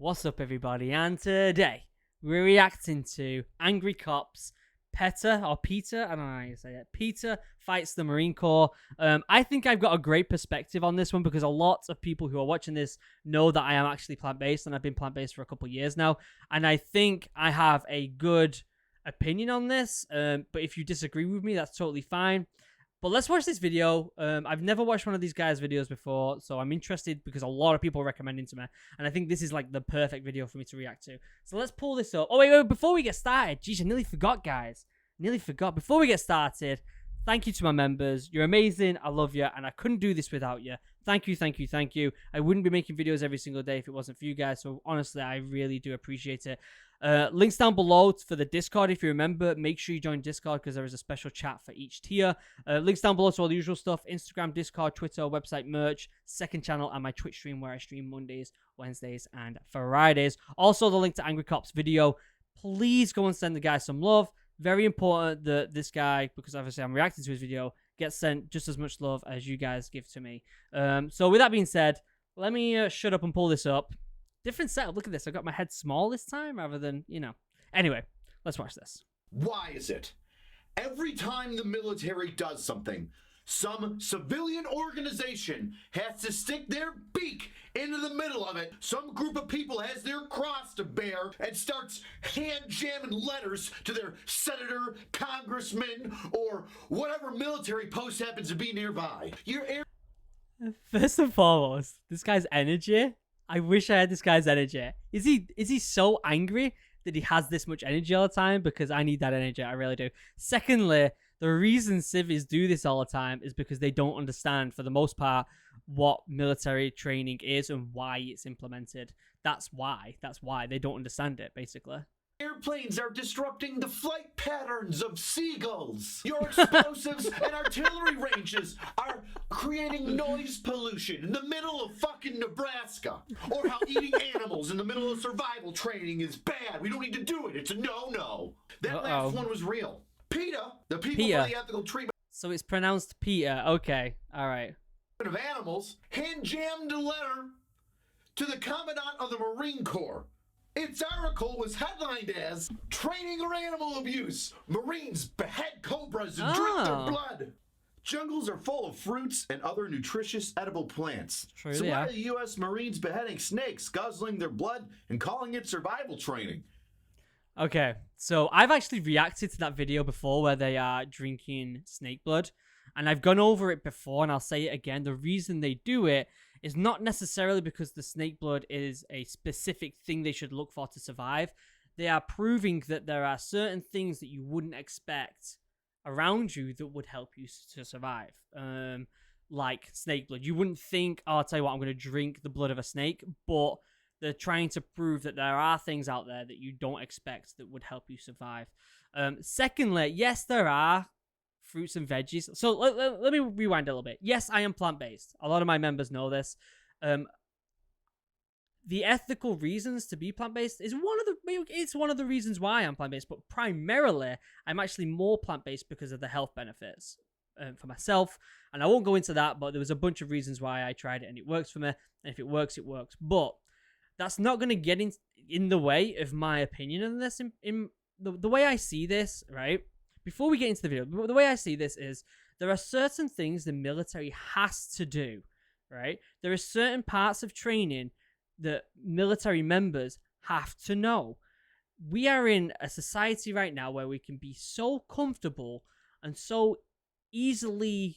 What's up, everybody? And today we're reacting to Angry Cops. PETA or PETA, I don't know how you say it. PETA fights the Marine Corps. I think I've got a great perspective on this one because a lot of people who are watching this know that I am actually plant-based, and I've been plant-based for a couple of years now. And I think I have a good opinion on this. But if you disagree with me, that's totally fine. But let's watch this video. I've never watched one of these guys' videos before, so I'm interested because a lot of people are recommending to me. And I think this is like the perfect video for me to react to. So let's pull this up. Oh, wait, before we get started. Jeez, I nearly forgot, guys. Nearly forgot. Before we get started, thank you to my members. You're amazing. I love you. And I couldn't do this without you. Thank you, thank you, thank you. I wouldn't be making videos every single day if it wasn't for you guys. So honestly, I really do appreciate it. Links down below for the Discord. If you remember, make sure you join Discord because there is a special chat for each tier. Links down below to all the usual stuff: Instagram, Discord, Twitter, website, merch, second channel, and my Twitch stream where I stream Mondays, Wednesdays, and Fridays. Also, the link to Angry Cops video. Please go and send the guy some love. Very important that this guy, because obviously I'm reacting to his video, gets sent just as much love as you guys give to me. So with that being said, let me shut up and pull this up. Different setup. Look at this. I got my head small this time rather than, you know. Anyway, let's watch this. Why is it every time the military does something, some civilian organization has to stick their beak into the middle of it? Some group of people has their cross to bear and starts hand jamming letters to their senator, congressman, or whatever military post happens to be nearby. First and foremost, this guy's energy. I wish I had this guy's energy. Is he so angry that he has this much energy all the time? Because I need that energy. I really do. Secondly, the reason civvies do this all the time is because they don't understand, for the most part, what military training is and why it's implemented. That's why. That's why they don't understand it, basically. Airplanes are disrupting the flight patterns of seagulls. Your explosives and artillery ranges are creating noise pollution in the middle of fucking Nebraska. Or how eating animals in the middle of survival training is bad. We don't need to do it. It's a no-no. That last one was real. PETA, the People for the Ethical Treatment. So it's pronounced PETA. Okay. All right. Of animals hand jammed a letter to the Commandant of the Marine Corps. Its article was headlined as "Training or Animal Abuse. Marines behead cobras and drink their blood. Jungles are full of fruits and other nutritious edible plants. True, so why are the U.S. Marines beheading snakes, guzzling their blood, and calling it survival training?" Okay, so I've actually reacted to that video before where they are drinking snake blood. And I've gone over it before, and I'll say it again. The reason they do it is not necessarily because the snake blood is a specific thing they should look for to survive. They are proving that there are certain things that you wouldn't expect around you that would help you to survive. Like snake blood. You wouldn't think, oh, I'll tell you what, I'm going to drink the blood of a snake. But they're trying to prove that there are things out there that you don't expect that would help you survive. Secondly, yes, there are fruits and veggies. So let me rewind a little bit. Yes, I am plant-based. A lot of my members know this. The ethical reasons to be plant-based is one of the reasons why I'm plant-based, but primarily I'm actually more plant-based because of the health benefits for myself. And I won't go into that, but there was a bunch of reasons why I tried it and it works for me. And if it works, it works. But that's not going to get in the way of my opinion on this. In the way I see this, right? Before we get into the video, the way I see this is there are certain things the military has to do, right? There are certain parts of training that military members have to know. We are in a society right now where we can be so comfortable and so easily,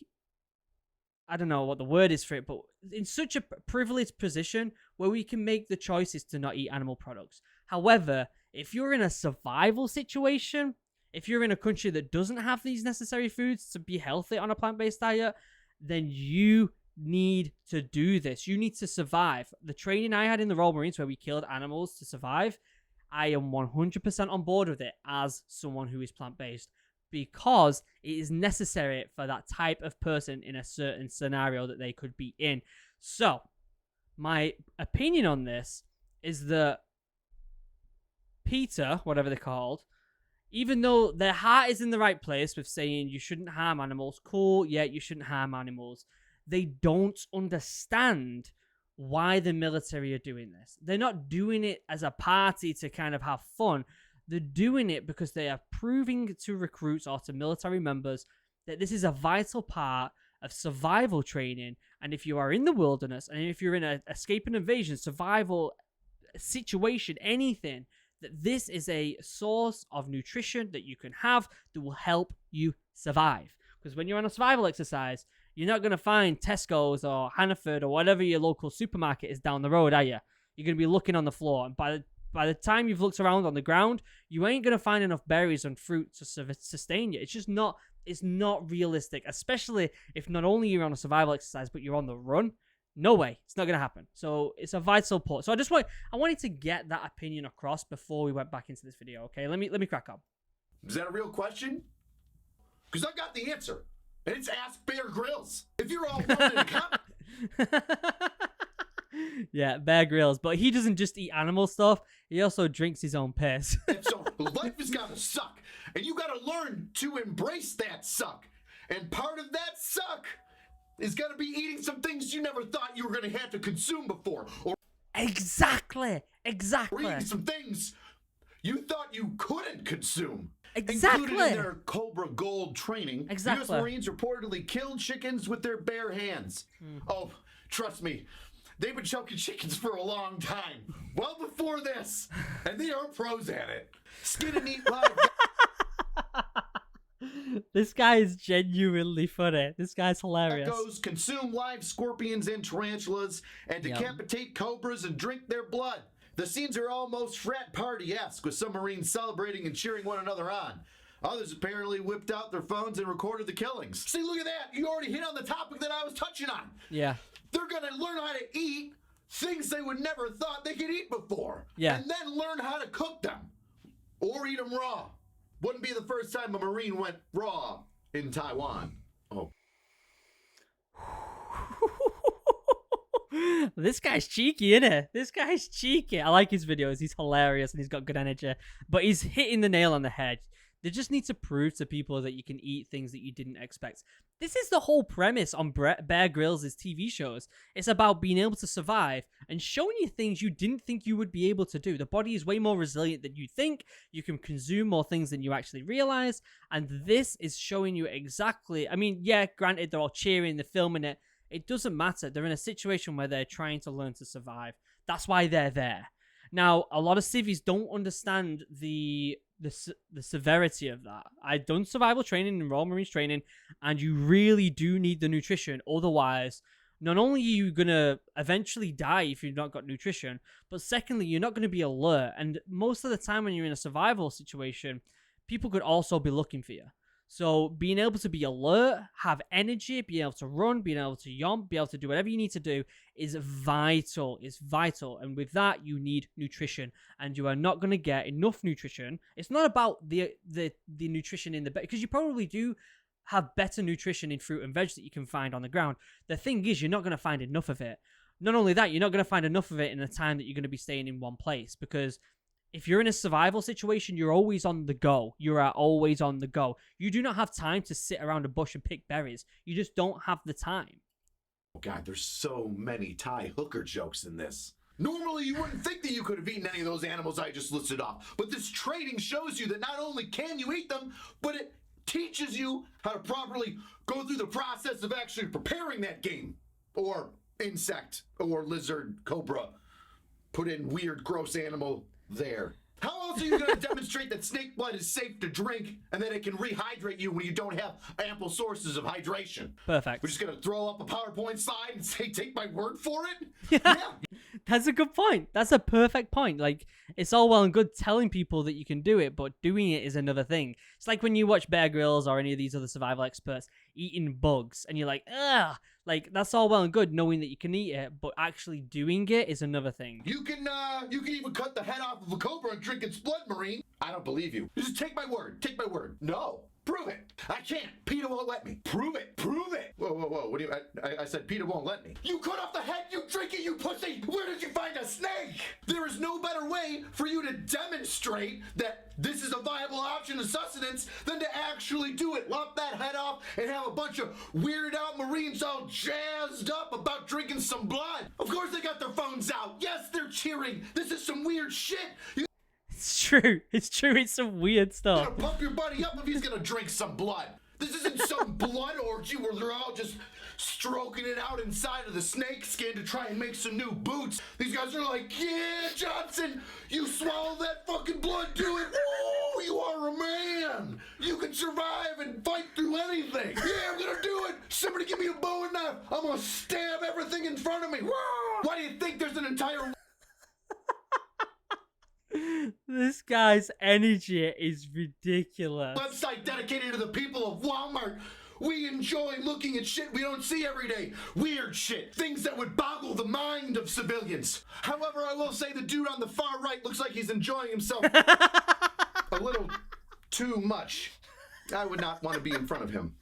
I don't know what the word is for it, but in such a privileged position where we can make the choices to not eat animal products. However, if you're in a survival situation, if you're in a country that doesn't have these necessary foods to be healthy on a plant-based diet, then you need to do this. You need to survive. The training I had in the Royal Marines where we killed animals to survive, I am 100% on board with it as someone who is plant-based because it is necessary for that type of person in a certain scenario that they could be in. So, my opinion on this is that PETA, whatever they're called, even though their heart is in the right place with saying you shouldn't harm animals, cool, yeah, you shouldn't harm animals, they don't understand why the military are doing this. They're not doing it as a party to kind of have fun. They're doing it because they are proving to recruits or to military members that this is a vital part of survival training. And if you are in the wilderness, and if you're in an escape and invasion, survival situation, anything, that this is a source of nutrition that you can have that will help you survive. Because when you're on a survival exercise, you're not going to find Tesco's or Hannaford or whatever your local supermarket is down the road, are you? You're going to be looking on the floor. And by the time you've looked around on the ground, you ain't going to find enough berries and fruit to sustain you. It's just not, it's not realistic, especially if not only you're on a survival exercise, but you're on the run. No way. It's not going to happen. So it's a vital part. So I wanted to get that opinion across before we went back into this video. Okay, let me crack up. Is that a real question? Because I got the answer. And it's Ask Bear Grylls. If you're all willing to come. Yeah, Bear Grylls. But he doesn't just eat animal stuff. He also drinks his own piss. And so life has got to suck. And you got to learn to embrace that suck. And part of that suck is going to be eating some things you never thought you were going to have to consume before. Or Exactly. or eating some things you thought you couldn't consume. Exactly. Included in their Cobra Gold training, Exactly. U.S. Marines reportedly killed chickens with their bare hands. Oh, trust me, they've been choking chickens for a long time. Well before this. And they are pros at it. Skin and eat live. This guy is genuinely funny. This guy's hilarious. Geckos consume live scorpions and tarantulas and decapitate cobras and drink their blood. The scenes are almost frat party-esque, with some Marines celebrating and cheering one another on. Others apparently whipped out their phones and recorded the killings. See, look at that. You already hit on the topic that I was touching on. Yeah. They're going to learn how to eat things they would never thought they could eat before. Yeah. And then learn how to cook them. Or eat them raw. Wouldn't be the first time a Marine went raw in Taiwan. Oh. This guy's cheeky, innit? This guy's cheeky. I like his videos. He's hilarious and he's got good energy. But he's hitting the nail on the head. They just need to prove to people that you can eat things that you didn't expect. This is the whole premise on Bear Grylls' TV shows. It's about being able to survive and showing you things you didn't think you would be able to do. The body is way more resilient than you think. You can consume more things than you actually realize. And this is showing you exactly... I mean, yeah, granted, they're all cheering, they're filming it. It doesn't matter. They're in a situation where they're trying to learn to survive. That's why they're there. Now, a lot of civvies don't understand the severity of that. I've done survival training and Royal Marines training, and you really do need the nutrition. Otherwise, not only are you going to eventually die if you've not got nutrition, but secondly, you're not going to be alert. And most of the time when you're in a survival situation, people could also be looking for you. So being able to be alert, have energy, being able to run, being able to yomp, be able to do whatever you need to do is vital. It's vital. And with that, you need nutrition. And you are not going to get enough nutrition. It's not about the nutrition in the bed, because you probably do have better nutrition in fruit and veg that you can find on the ground. The thing is, you're not going to find enough of it. Not only that, you're not going to find enough of it in the time that you're going to be staying in one place, because if you're in a survival situation, you're always on the go. You are always on the go. You do not have time to sit around a bush and pick berries. You just don't have the time. Oh God, there's so many Thai hooker jokes in this. Normally, you wouldn't think that you could have eaten any of those animals I just listed off. But this training shows you that not only can you eat them, but it teaches you how to properly go through the process of actually preparing that game. Or insect, or lizard, cobra. Put in weird, gross animal there. How else are you going to demonstrate that snake blood is safe to drink and that it can rehydrate you when you don't have ample sources of hydration? Perfect. We're just going to throw up a PowerPoint slide and say, take my word for it? Yeah. That's a good point. That's a perfect point. Like, it's all well and good telling people that you can do it, but doing it is another thing. It's like when you watch Bear Grylls or any of these other survival experts eating bugs, and you're like, ugh. Like, that's all well and good knowing that you can eat it, but actually doing it is another thing. You can even cut the head off of a cobra and drink its blood, Marine. I don't believe you. Just take my word. Take my word. No. Prove it. I can't. PETA won't let me. Prove it. Prove it. Whoa, whoa, whoa. What do you? I said PETA won't let me. You cut off the head. You drink it. You pussy. Where did you find a snake? There is no better way for you to demonstrate that this is a viable option of sustenance than to actually do it. Lop that head off and have a bunch of weirded out Marines all jazzed up about drinking some blood. Of course they got their phones out. Yes, they're cheering. This is some weird shit. You It's true. It's true. It's some weird stuff. gotta pump your buddy up if he's gonna drink some blood. This isn't some blood orgy where they're all just stroking it out inside of the snake skin to try and make some new boots. These guys are like, yeah, Johnson, you swallow that fucking blood, do it. Woo, you are a man. You can survive and fight through anything. Yeah, I'm gonna do it. Somebody give me a bow and knife. I'm gonna stab everything in front of me. Woo! Why do you think there's an entire This guy's energy is ridiculous. website dedicated to the people of Walmart? We enjoy looking at shit we don't see every day. Weird shit. Things that would boggle the mind of civilians. However, I will say the dude on the far right looks like he's enjoying himself a little too much. I would not want to be in front of him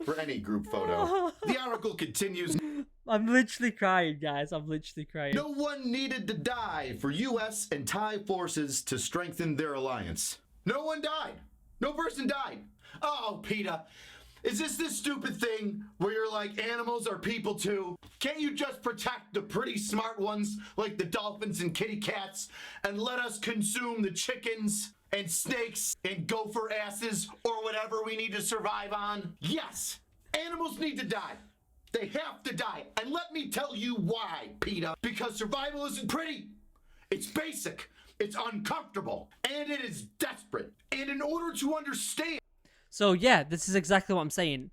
for any group photo. The article continues. I'm literally crying, guys. I'm literally crying. No one needed to die for U.S. and Thai forces to strengthen their alliance. No one died. No person died. Oh, PETA, is this stupid thing where you're like, animals are people too? Can't you just protect the pretty smart ones like the dolphins and kitty cats and let us consume the chickens and snakes and gopher asses or whatever we need to survive on? Yes, animals need to die. They have to die. And let me tell you why, PETA. Because survival isn't pretty. It's basic. It's uncomfortable. And it is desperate. And in order to understand... So yeah, this is exactly what I'm saying.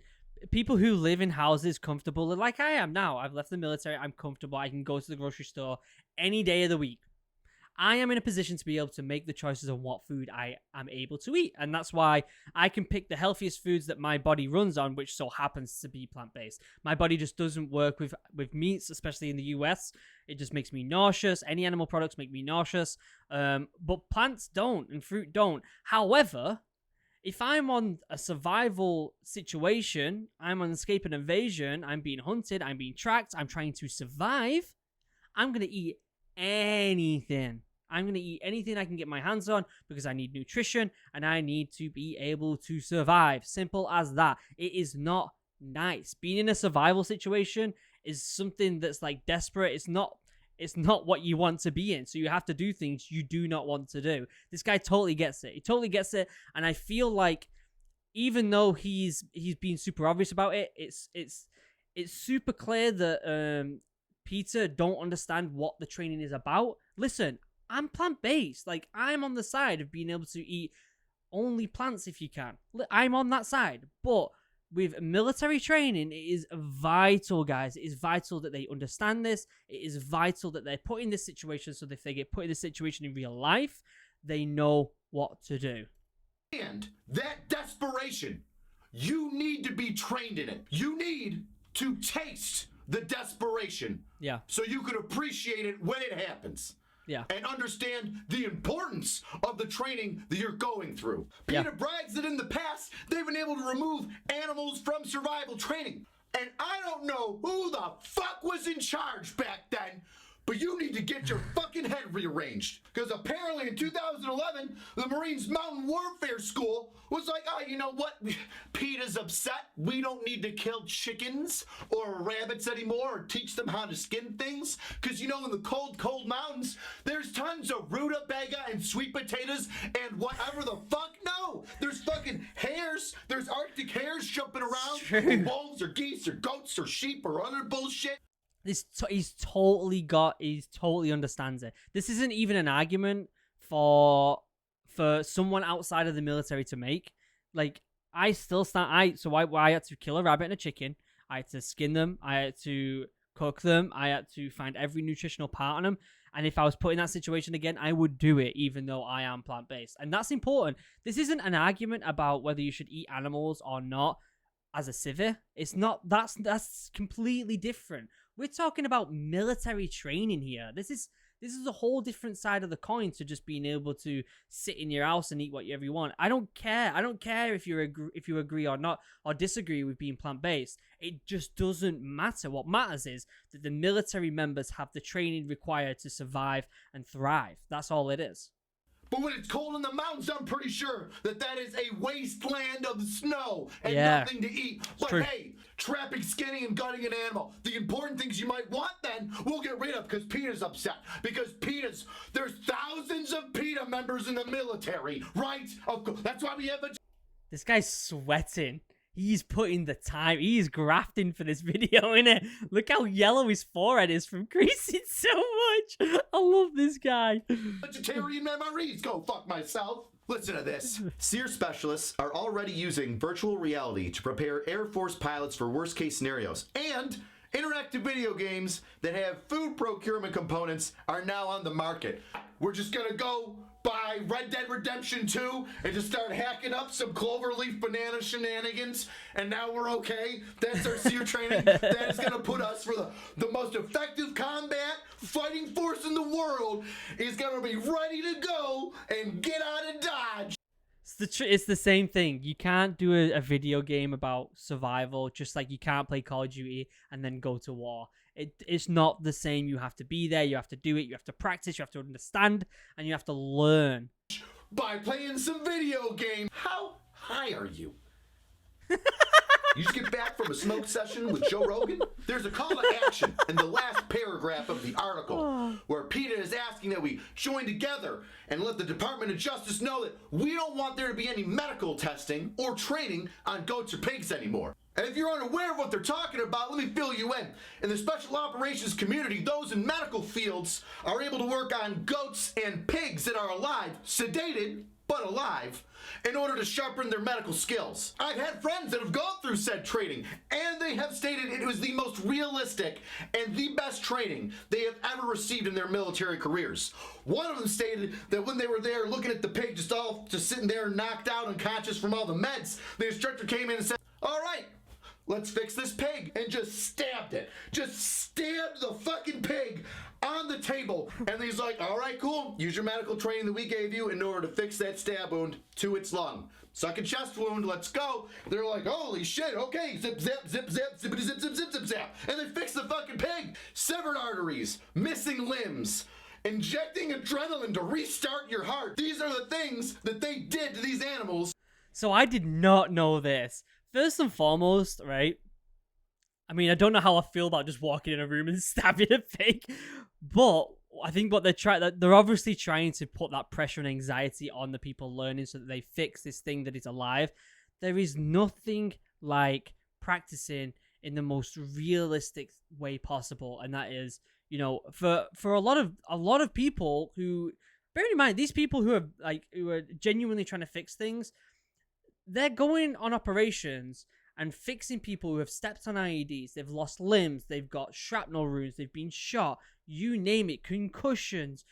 People who live in houses comfortable, like I am now. I've left the military. I'm comfortable. I can go to the grocery store any day of the week. I am in a position to be able to make the choices on what food I am able to eat. And that's why I can pick the healthiest foods that my body runs on, which so happens to be plant-based. My body just doesn't work with meats, especially in the US. It just makes me nauseous. Any animal products make me nauseous. But plants don't and fruit don't. However, if I'm on a survival situation, I'm on escape and invasion, I'm being hunted, I'm being tracked, I'm trying to survive, I'm going to eat anything. I'm going to eat anything I can get my hands on because I need nutrition and I need to be able to survive. Simple as that. It is not nice. Being in a survival situation is something that's like desperate. It's not what you want to be in. So you have to do things you do not want to do. This guy totally gets it. He totally gets it. And I feel like even though he's being super obvious about it, it's super clear that PETA don't understand what the training is about. Listen, I'm plant-based. Like, I'm on the side of being able to eat only plants if you can. I'm on that side. But with military training, it is vital, guys. It is vital that they understand this. It is vital that they're put in this situation so that if they get put in this situation in real life, they know what to do. And that desperation, you need to be trained in it. You need to taste the desperation. Yeah. So you can appreciate it when it happens. Yeah. And understand the importance of the training that you're going through. PETA brags that in the past, they've been able to remove animals from survival training. And I don't know who the fuck was in charge back then, but you need to get your fucking head rearranged. Because apparently in 2011, the Marines Mountain Warfare School was like, oh, you know what? PETA's upset. We don't need to kill chickens or rabbits anymore or teach them how to skin things. Because, you know, in the cold, cold mountains, there's tons of rutabaga and sweet potatoes and whatever the fuck. No, there's fucking hares. There's Arctic hares jumping around. Or wolves or geese or goats or sheep or other bullshit. He totally understands it. This isn't even an argument for someone outside of the military to make. Like, I still stand. I had to kill a rabbit and a chicken. I had to skin them. I had to cook them. I had to find every nutritional part on them. And if I was put in that situation again, I would do it, even though I am plant-based. And that's important. This isn't an argument about whether you should eat animals or not as a civvy. It's not. That's completely different. We're talking about military training here. This This is a whole different side of the coin to just being able to sit in your house and eat whatever you want. I don't care if you agree or not, or disagree with being plant-based. It just doesn't matter. What matters is that the military members have the training required to survive and thrive. That's all it is. But when it's cold in the mountains, I'm pretty sure that is a wasteland of snow and Yeah. nothing to eat. But true. hey, trapping, skinning, and gutting an animal. The important things you might want then, we'll get rid of because PETA's upset. Because there's thousands of PETA members in the military, right? Of course, that's why we have a... This guy's sweating. He's putting the time. He's grafting for this video, innit? Look how yellow his forehead is from greasing so much. I love this guy. vegetarian memories. Go fuck myself. Listen to this. SEER specialists are already using virtual reality to prepare Air Force pilots for worst case scenarios. And interactive video games that have food procurement components are now on the market. We're just gonna go buy Red Dead Redemption 2 and just start hacking up some cloverleaf banana shenanigans, and now we're okay. That's our SEER training. That is gonna put us for the most effective combat fighting force in the world is gonna be ready to go and get out of Dodge. It's the same thing. You can't do a video game about survival, just like you can't play Call of Duty and then go to war. It's not the same. You have to be there. You have to do it. You have to practice. You have to understand. And you have to learn. By playing some video game. How high are you? You just get back from a smoke session with Joe Rogan? There's a call to action in the last paragraph of the article where PETA is asking that we join together and let the Department of Justice know that we don't want there to be any medical testing or training on goats or pigs anymore. And if you're unaware of what they're talking about, let me fill you in. In the special operations community, those in medical fields are able to work on goats and pigs that are alive, sedated, but alive, in order to sharpen their medical skills. I've had friends that have gone through said training, and they have stated it was the most realistic and the best training they have ever received in their military careers. One of them stated that when they were there looking at the pig just sitting there knocked out unconscious from all the meds, the instructor came in and said, "All right, let's fix this pig," and just stabbed it. Just stabbed the fucking pig on the table. And he's like, "All right, cool. Use your medical training that we gave you in order to fix that stab wound to its lung. Suck a chest wound, let's go." They're like, "Holy shit, okay." Zip, zap, zip, zap, zippity, zip, zip, zip, zip, zap. And they fix the fucking pig. Severed arteries, missing limbs, injecting adrenaline to restart your heart. These are the things that they did to these animals. So I did not know this. First and foremost, right? I mean, I don't know how I feel about just walking in a room and stabbing a pig, but I think what they're obviously trying to put that pressure and anxiety on the people learning so that they fix this thing that is alive. There is nothing like practicing in the most realistic way possible, and that is, you know, for a lot of people who, bear in mind, these people who are genuinely trying to fix things, they're going on operations and fixing people who have stepped on IEDs. They've lost limbs. They've got shrapnel wounds. They've been shot. You name it. Concussions,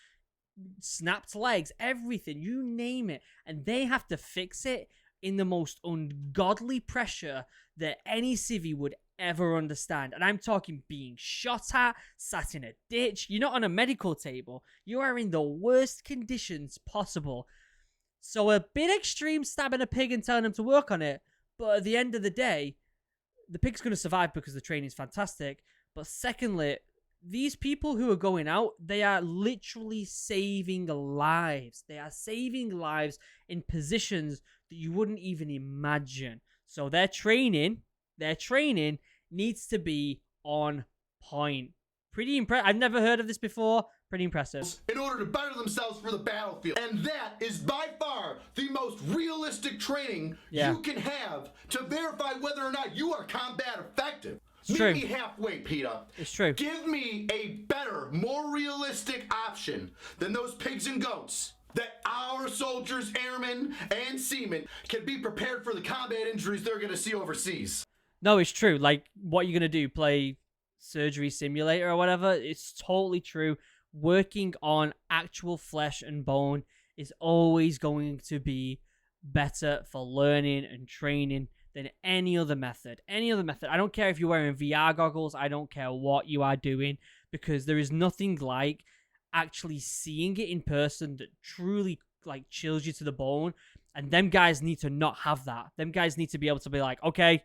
snapped legs, everything. You name it. And they have to fix it in the most ungodly pressure that any civvy would ever understand. And I'm talking being shot at, sat in a ditch. You're not on a medical table. You are in the worst conditions possible. So a bit extreme stabbing a pig and telling them to work on it. But at the end of the day, the pig's going to survive because the training's fantastic. But secondly, these people who are going out, they are literally saving lives. They are saving lives in positions that you wouldn't even imagine. So their training needs to be on point. Pretty impressive. I've never heard of this before. Pretty impressive. In order to better themselves for the battlefield. And that is by far the most realistic training you can have to verify whether or not you are combat effective. It's true. Meet me halfway, PETA. It's true. Give me a better, more realistic option than those pigs and goats, that our soldiers, airmen, and seamen can be prepared for the combat injuries they're going to see overseas. No, it's true. Like, what are you going to do? Play Surgery Simulator or whatever? It's totally true. Working on actual flesh and bone is always going to be better for learning and training than any other method. Any other method. I don't care if you're wearing VR goggles. I don't care what you are doing, because there is nothing like actually seeing it in person that truly like chills you to the bone. And them guys need to not have that. Them guys need to be able to be like, okay,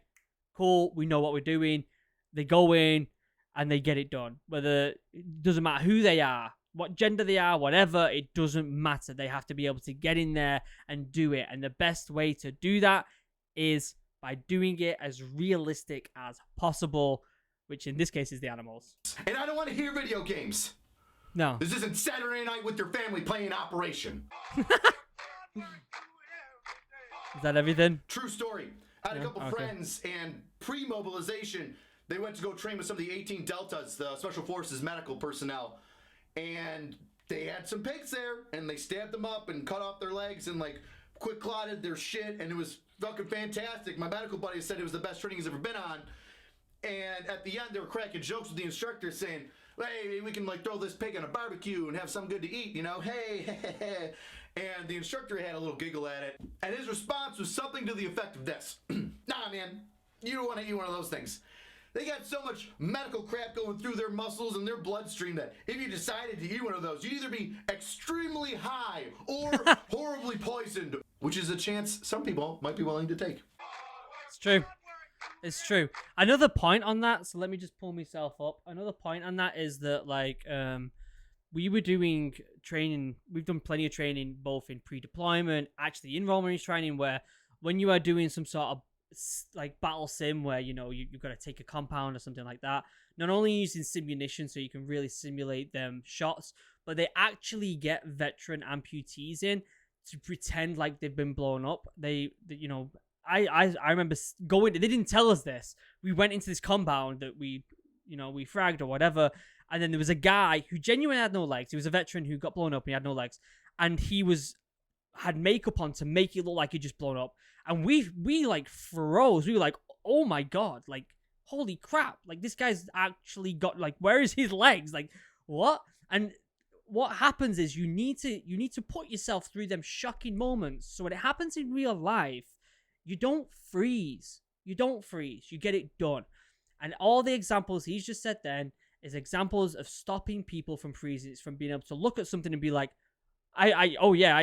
cool, we know what we're doing. They go in and they get it done. Whether it doesn't matter who they are, what gender they are, whatever, it doesn't matter. They have to be able to get in there and do it. And the best way to do that is by doing it as realistic as possible, which in this case is the animals. And I don't want to hear video games. No. This isn't Saturday night with your family playing Operation. Is that everything? True story. I had a couple friends, and pre-mobilization, they went to go train with some of the 18 Deltas, the Special Forces medical personnel. And they had some pigs there, and they stabbed them up and cut off their legs and, like, quick clotted their shit, and it was fucking fantastic. My medical buddy said it was the best training he's ever been on. And at the end, they were cracking jokes with the instructor saying, hey, we can, like, throw this pig on a barbecue and have something good to eat, you know? Hey. And the instructor had a little giggle at it. And his response was something to the effect of this. Nah, man, you don't want to eat one of those things. They got so much medical crap going through their muscles and their bloodstream that if you decided to eat one of those, you'd either be extremely high or horribly poisoned, which is a chance some people might be willing to take. It's true. It's true. Another point on that, so let me just pull myself up. Another point on that is that, like, we were doing training. We've done plenty of training, both in pre-deployment, actually in Royal Marines training, where when you are doing some sort of like battle sim where, you know, you've got to take a compound or something like that, not only using simunition so you can really simulate them shots, but they actually get veteran amputees in to pretend like they've been blown up. They you know, I remember going, they didn't tell us this. We went into this compound that we fragged or whatever, and then there was a guy who genuinely had no legs. He was a veteran who got blown up and he had no legs, and he had makeup on to make it look like he just blown up. And we like froze. We were like, oh my god, like, holy crap, like, this guy's actually got, like, where is his legs? Like, what? And what happens is you need to put yourself through them shocking moments. So when it happens in real life, you don't freeze. You get it done. And all the examples he's just said then is examples of stopping people from freezing, from being able to look at something and be like, I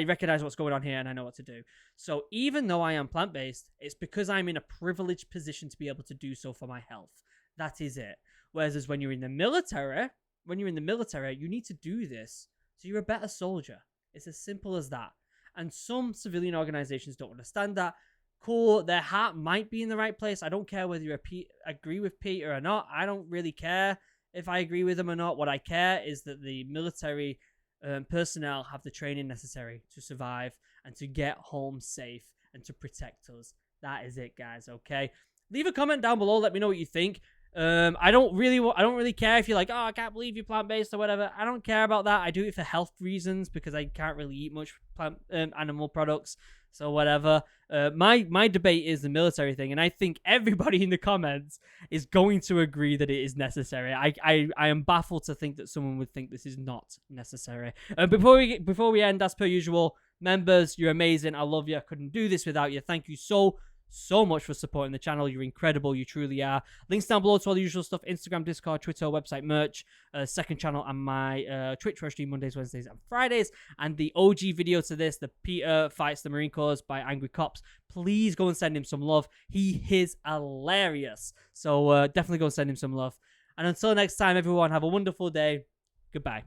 recognize what's going on here and I know what to do. So even though I am plant-based, it's because I'm in a privileged position to be able to do so for my health. That is it. Whereas when you're in the military, you need to do this so you're a better soldier. It's as simple as that. And some civilian organizations don't understand that. Cool, their heart might be in the right place. I don't care whether you agree with PETA or not. I don't really care if I agree with them or not. What I care is that the military personnel have the training necessary to survive and to get home safe and to protect us. That is it, guys. Okay, leave a comment down below. Let me know what you think. I don't really care if you're like, oh, I can't believe you're plant-based or whatever. I don't care about that. I do it for health reasons because I can't really eat much animal products. So whatever. My debate is the military thing, and I think everybody in the comments is going to agree that it is necessary. I am baffled to think that someone would think this is not necessary. Before we end, as per usual, members, you're amazing. I love you. I couldn't do this without you. Thank you so much for supporting the channel. You're incredible. You truly are. Links down below to all the usual stuff: Instagram, Discord, Twitter, website, merch, second channel, and my Twitch, where I stream Mondays, Wednesdays, and Fridays. And the OG video to this, the PETA Fights the Marine Corps by Angry Cops. Please go and send him some love. He is hilarious. So definitely go and send him some love. And until next time, everyone, have a wonderful day. Goodbye.